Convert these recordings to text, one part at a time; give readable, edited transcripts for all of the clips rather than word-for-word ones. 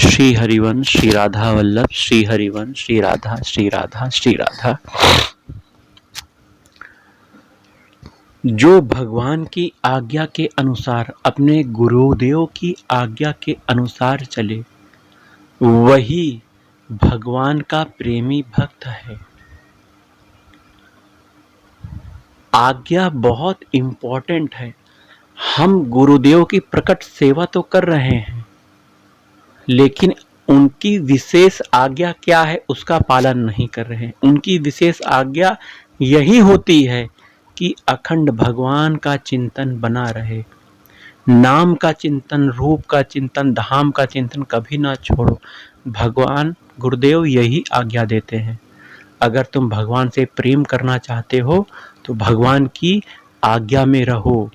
श्री हरिवंश श्री राधा वल्लभ श्री हरिवंश श्री राधा श्री राधा श्री राधा। जो भगवान की आज्ञा के अनुसार, अपने गुरुदेव की आज्ञा के अनुसार चले, वही भगवान का प्रेमी भक्त है। आज्ञा बहुत इम्पोर्टेंट है। हम गुरुदेव की प्रकट सेवा तो कर रहे हैं, लेकिन उनकी विशेष आज्ञा क्या है उसका पालन नहीं कर रहे हैं। उनकी विशेष आज्ञा यही होती है कि अखंड भगवान का चिंतन बना रहे, नाम का चिंतन, रूप का चिंतन, धाम का चिंतन कभी ना छोड़ो। भगवान गुरुदेव यही आज्ञा देते हैं। अगर तुम भगवान से प्रेम करना चाहते हो तो भगवान की आज्ञा में रहो।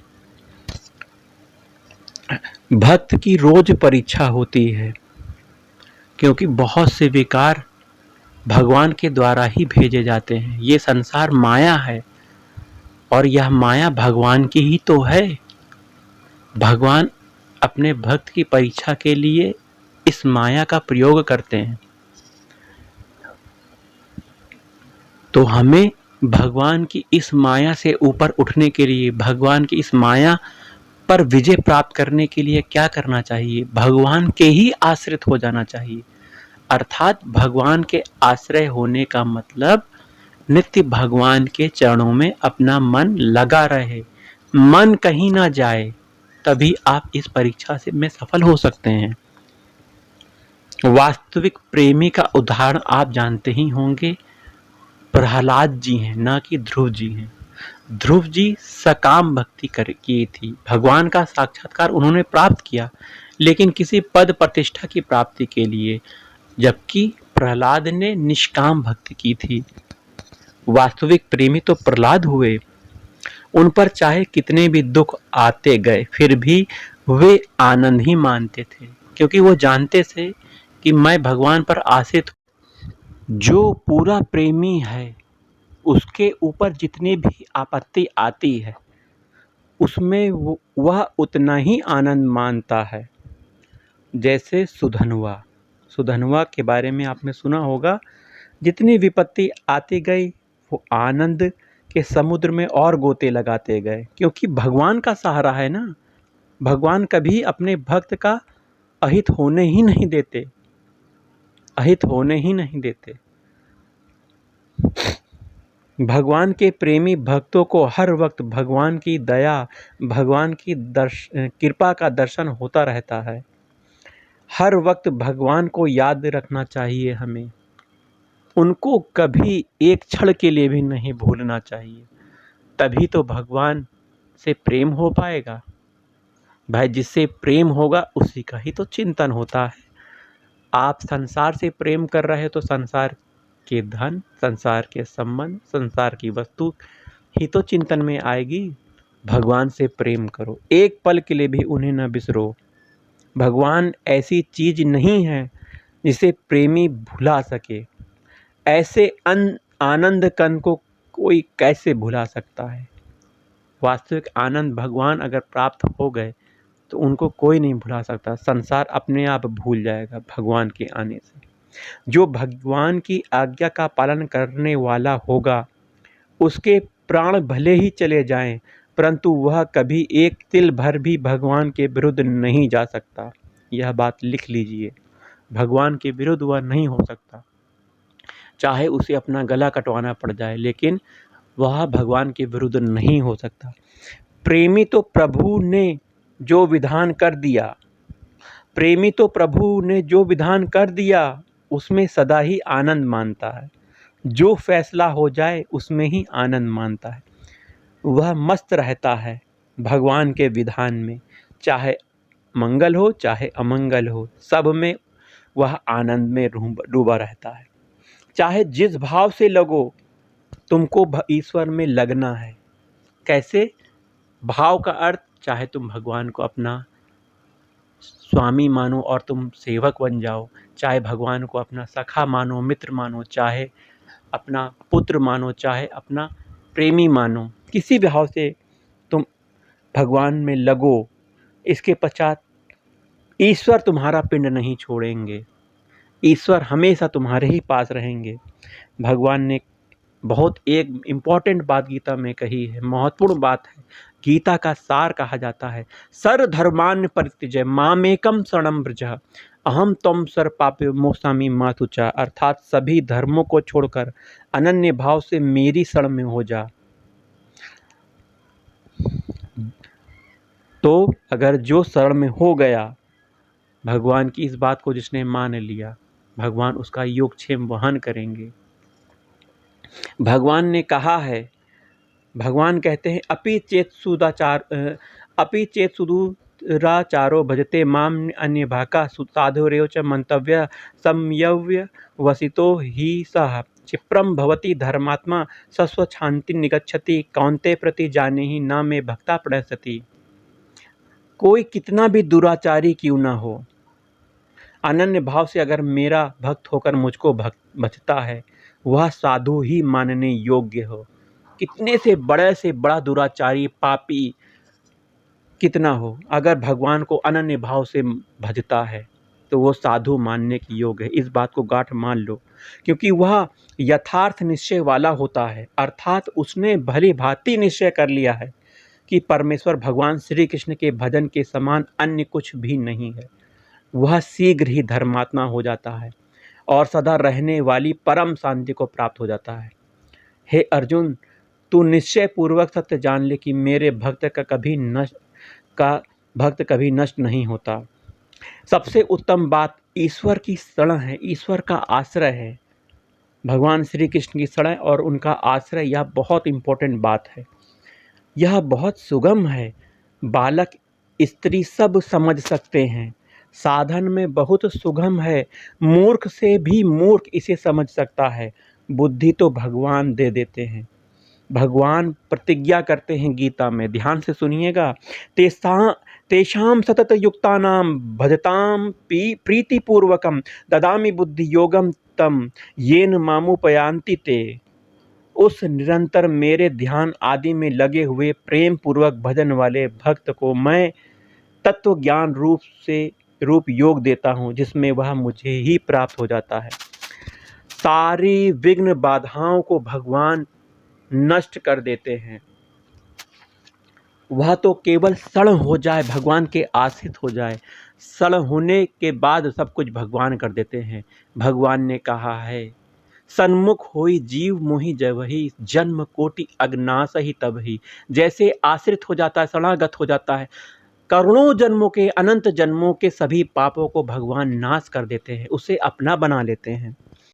भक्त की रोज परीक्षा होती है, क्योंकि बहुत से विकार भगवान के द्वारा ही भेजे जाते हैं। ये संसार माया है और यह माया भगवान की ही तो है। भगवान अपने भक्त की परीक्षा के लिए इस माया का प्रयोग करते हैं। तो हमें भगवान की इस माया से ऊपर उठने के लिए, भगवान की इस माया पर विजय प्राप्त करने के लिए क्या करना चाहिए? भगवान के ही आश्रित हो जाना चाहिए। अर्थात भगवान के आश्रय होने का मतलब नित्य भगवान के चरणों में अपना मन लगा रहे, मन कहीं ना जाए, तभी आप इस परीक्षा से में सफल हो सकते हैं। वास्तविक प्रेमी का उदाहरण आप जानते ही होंगे, प्रहलाद जी हैं, ना कि ध्रुव जी हैं। ध्रुव जी सकाम भक्ति की थी, भगवान का साक्षात्कार उन्होंने प्राप्त किया, लेकिन किसी पद प्रतिष्ठा की प्राप्ति के लिए, जबकि प्रहलाद ने निष्काम भक्ति की थी। वास्तविक प्रेमी तो प्रहलाद हुए। उन पर चाहे कितने भी दुख आते गए, फिर भी वे आनंद ही मानते थे, क्योंकि वो जानते थे कि मैं भगवान पर आश्रित हूँ। जो पूरा प्रेमी है, उसके ऊपर जितनी भी आपत्ति आती है, उसमें वह उतना ही आनंद मानता है। जैसे सुधनवा के बारे में आपने सुना होगा। जितनी विपत्ति आती गई, वो आनंद के समुद्र में और गोते लगाते गए, क्योंकि भगवान का सहारा है ना। भगवान कभी अपने भक्त का अहित होने ही नहीं देते, अहित होने ही नहीं देते। भगवान के प्रेमी भक्तों को हर वक्त भगवान की दया, भगवान की कृपा का दर्शन होता रहता है। हर वक्त भगवान को याद रखना चाहिए हमें। उनको कभी एक क्षण के लिए भी नहीं भूलना चाहिए, तभी तो भगवान से प्रेम हो पाएगा। भाई, जिससे प्रेम होगा उसी का ही तो चिंतन होता है। आप संसार से प्रेम कर रहे हो तो संसार के धन, संसार के संबंध, संसार की वस्तु ही तो चिंतन में आएगी। भगवान से प्रेम करो, एक पल के लिए भी उन्हें न बिसरो। भगवान ऐसी चीज नहीं है जिसे प्रेमी भुला सके। ऐसे आनंद कण को कोई कैसे भुला सकता है? वास्तविक आनंद भगवान अगर प्राप्त हो गए तो उनको कोई नहीं भुला सकता। संसार अपने आप भूल जाएगा भगवान के आने से। जो भगवान की आज्ञा का पालन करने वाला होगा, उसके प्राण भले ही चले जाएं, परंतु वह कभी एक तिल भर भी भगवान के विरुद्ध नहीं जा सकता। यह बात लिख लीजिए, भगवान के विरुद्ध वह नहीं हो सकता। चाहे उसे अपना गला कटवाना पड़ जाए, लेकिन वह भगवान के विरुद्ध नहीं हो सकता। प्रेमी तो प्रभु ने जो विधान कर दिया, प्रेमी तो प्रभु ने जो विधान कर दिया उसमें सदा ही आनंद मानता है। जो फैसला हो जाए उसमें ही आनंद मानता है। वह मस्त रहता है भगवान के विधान में, चाहे मंगल हो चाहे अमंगल हो, सब में वह आनंद में डूबा रहता है। चाहे जिस भाव से लगो, तुमको ईश्वर में लगना है। कैसे? भाव का अर्थ, चाहे तुम भगवान को अपना स्वामी मानो और तुम सेवक बन जाओ, चाहे भगवान को अपना सखा मानो, मित्र मानो, चाहे अपना पुत्र मानो, चाहे अपना प्रेमी मानो, किसी भाव से तुम भगवान में लगो। इसके पश्चात ईश्वर तुम्हारा पिंड नहीं छोड़ेंगे, ईश्वर हमेशा तुम्हारे ही पास रहेंगे। भगवान ने बहुत एक इम्पॉर्टेंट बात गीता में कही है, महत्वपूर्ण बात है। गीता का सार कहा जाता है, सर्वधर्मान् परित्यज्य मामेकं शरणं व्रज अहम त्वं सर्व पापेभ्यो मोक्षामि मा शुचः। अर्थात सभी धर्मों को छोड़कर अनन्य भाव से मेरी शरण में हो जा। तो अगर जो शरण में हो गया, भगवान की इस बात को जिसने मान लिया, भगवान उसका योगक्षेम वहन करेंगे। भगवान ने कहा है, भगवान कहते हैं अपि चेत सुदुराचारो भजते माम अन्य भाका साधुरेव च मंतव्य संयव्य वसितो ही सह क्षिप्रम भवति धर्मात्मा सस्वच्छांति निगच्छति कौन्ते प्रति जाने ही न मे भक्ता प्रणश्यति। कोई कितना भी दुराचारी क्यों ना हो, अनन्य भाव से अगर मेरा भक्त होकर मुझको भजता है, वह साधु ही मानने योग्य हो। कितने से बड़ा दुराचारी पापी कितना हो, अगर भगवान को अनन्य भाव से भजता है तो वो साधु मानने की योग्य है। इस बात को गांठ मान लो, क्योंकि वह यथार्थ निश्चय वाला होता है। अर्थात उसने भली भांति निश्चय कर लिया है कि परमेश्वर भगवान श्री कृष्ण के भजन के समान अन्य कुछ भी नहीं है। वह शीघ्र ही धर्मात्मा हो जाता है और सदा रहने वाली परम शांति को प्राप्त हो जाता है। हे अर्जुन, तू निश्चय पूर्वक सत्य जान ले कि मेरे भक्त कभी नष्ट नहीं होता। सबसे उत्तम बात ईश्वर की शरण है, ईश्वर का आश्रय है। भगवान श्री कृष्ण की शरण और उनका आश्रय, यह बहुत इम्पोर्टेंट बात है। यह बहुत सुगम है, बालक स्त्री सब समझ सकते हैं। साधन में बहुत सुगम है, मूर्ख से भी मूर्ख इसे समझ सकता है। बुद्धि तो भगवान दे देते हैं। भगवान प्रतिज्ञा करते हैं गीता में, ध्यान से सुनिएगा, तेषां सतत युक्तानां भजतां प्रीतिपूर्वकं ददामि बुद्धि योगम तम येन मामुपयान्ति ते। उस निरंतर मेरे ध्यान आदि में लगे हुए प्रेम पूर्वक भजन वाले भक्त को मैं तत्व ज्ञान रूप योग देता हूँ, जिसमें वह मुझे ही प्राप्त हो जाता है। सारी विघ्न बाधाओं को भगवान नष्ट कर देते हैं। वह तो केवल शरण हो जाए, भगवान के आश्रित हो जाए, शरण होने के बाद सब कुछ भगवान कर देते हैं। भगवान ने कहा है, सन्मुख होई जीव मोहि जयवही जन्म कोटि अज्ञास ही तबही। जैसे आश्रित हो जाता है, शरणागत हो जाता है, करोड़ों जन्मों के, अनंत जन्मों के सभी पापों को भगवान नाश कर देते हैं, उसे अपना बना लेते हैं।